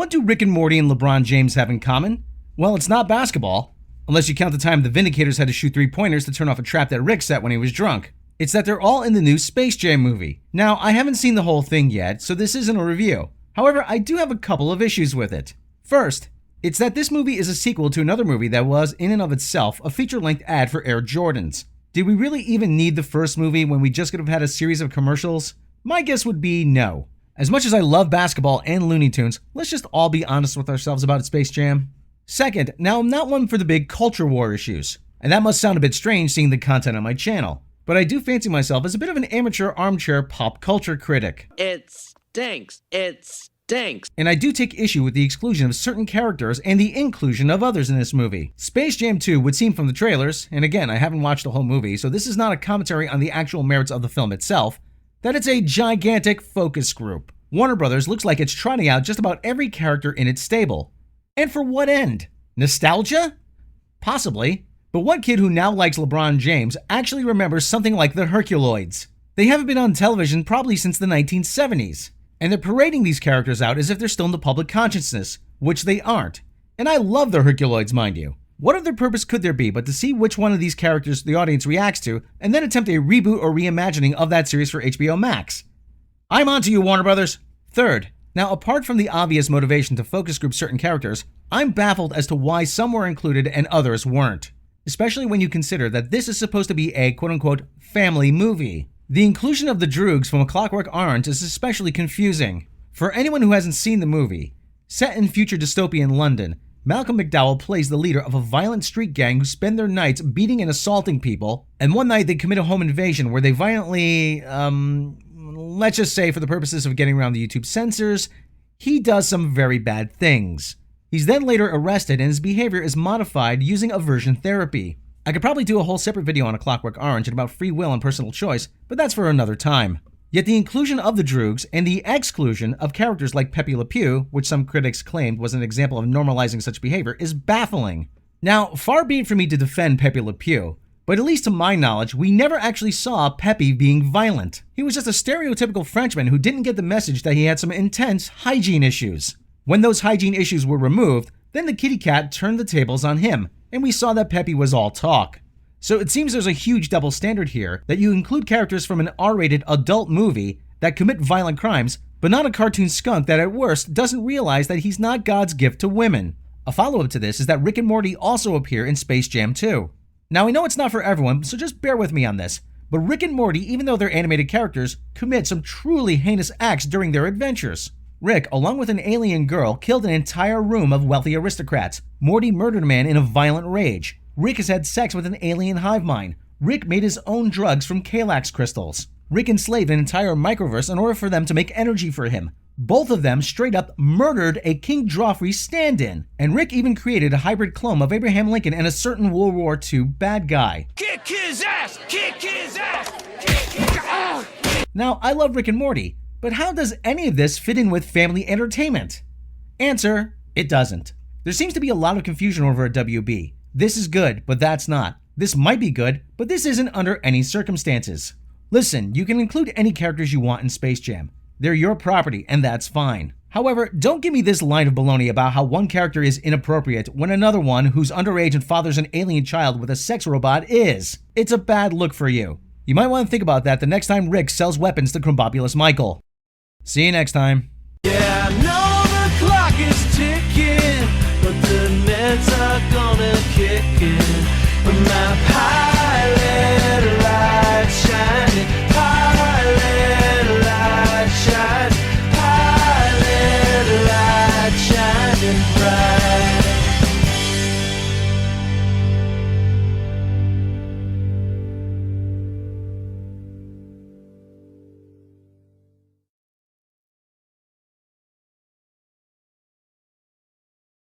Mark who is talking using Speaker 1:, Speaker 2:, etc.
Speaker 1: What do Rick and Morty and LeBron James have in common? Well, it's not basketball, unless you count the time the Vindicators had to shoot three-pointers to turn off a trap that Rick set when he was drunk. It's that they're all in the new Space Jam movie. Now, I haven't seen the whole thing yet, so this isn't a review. However, I do have a couple of issues with it. First, it's that this movie is a sequel to another movie that was, in and of itself, a feature-length ad for Air Jordans. Did we really even need the first movie when we just could have had a series of commercials? My guess would be no. As much as I love basketball and Looney Tunes, let's just all be honest with ourselves about Space Jam. Second, now I'm not one for the big culture war issues, and that must sound a bit strange seeing the content on my channel, but I do fancy myself as a bit of an amateur armchair pop culture critic.
Speaker 2: It stinks. It stinks.
Speaker 1: And I do take issue with the exclusion of certain characters and the inclusion of others in this movie. Space Jam 2 would seem from the trailers, and again, I haven't watched the whole movie, so this is not a commentary on the actual merits of the film itself, that it's a gigantic focus group. Warner Brothers looks like it's trotting out just about every character in its stable. And for what end? Nostalgia? Possibly. But what kid who now likes LeBron James actually remembers something like the Herculoids? They haven't been on television probably since the 1970s. And they're parading these characters out as if they're still in the public consciousness, which they aren't. And I love the Herculoids, mind you. What other purpose could there be but to see which one of these characters the audience reacts to, and then attempt a reboot or reimagining of that series for HBO Max? I'm on to you, Warner Brothers. Third, now apart from the obvious motivation to focus group certain characters, I'm baffled as to why some were included and others weren't. Especially when you consider that this is supposed to be a quote-unquote family movie. The inclusion of the Droogs from A Clockwork Orange is especially confusing. For anyone who hasn't seen the movie, set in future dystopian London, Malcolm McDowell plays the leader of a violent street gang who spend their nights beating and assaulting people, and one night they commit a home invasion where they violently, let's just say for the purposes of getting around the YouTube censors, he does some very bad things. He's then later arrested and his behavior is modified using aversion therapy. I could probably do a whole separate video on A Clockwork Orange and about free will and personal choice, but that's for another time. Yet the inclusion of the Droogs and the exclusion of characters like Pepe Le Pew, which some critics claimed was an example of normalizing such behavior, is baffling. Now, far be it for me to defend Pepe Le Pew, but at least to my knowledge, we never actually saw Pepe being violent. He was just a stereotypical Frenchman who didn't get the message that he had some intense hygiene issues. When those hygiene issues were removed, then the kitty cat turned the tables on him, and we saw that Pepe was all talk. So it seems there's a huge double standard here that you include characters from an R-rated adult movie that commit violent crimes, but not a cartoon skunk that at worst doesn't realize that he's not God's gift to women. A follow-up to this is that Rick and Morty also appear in Space Jam 2. Now I know it's not for everyone, so just bear with me on this, but Rick and Morty, even though they're animated characters, commit some truly heinous acts during their adventures. Rick, along with an alien girl, killed an entire room of wealthy aristocrats. Morty murdered a man in a violent rage. Rick has had sex with an alien hive mind. Rick made his own drugs from Kalax crystals. Rick enslaved an entire microverse in order for them to make energy for him. Both of them straight up murdered a King Joffrey stand-in. And Rick even created a hybrid clone of Abraham Lincoln and a certain World War II bad guy.
Speaker 2: Kick his ass! Kick his ass! Kick his ass!
Speaker 1: Now, I love Rick and Morty, but how does any of this fit in with family entertainment? Answer, it doesn't. There seems to be a lot of confusion over a WB. This is good, but that's not. This might be good, but this isn't under any circumstances. Listen, you can include any characters you want in Space Jam. They're your property, and that's fine. However, don't give me this line of baloney about how one character is inappropriate when another one, who's underage and fathers an alien child with a sex robot, is. It's a bad look for you. You might want to think about that the next time Rick sells weapons to Crumbopulous Michael. See you next time.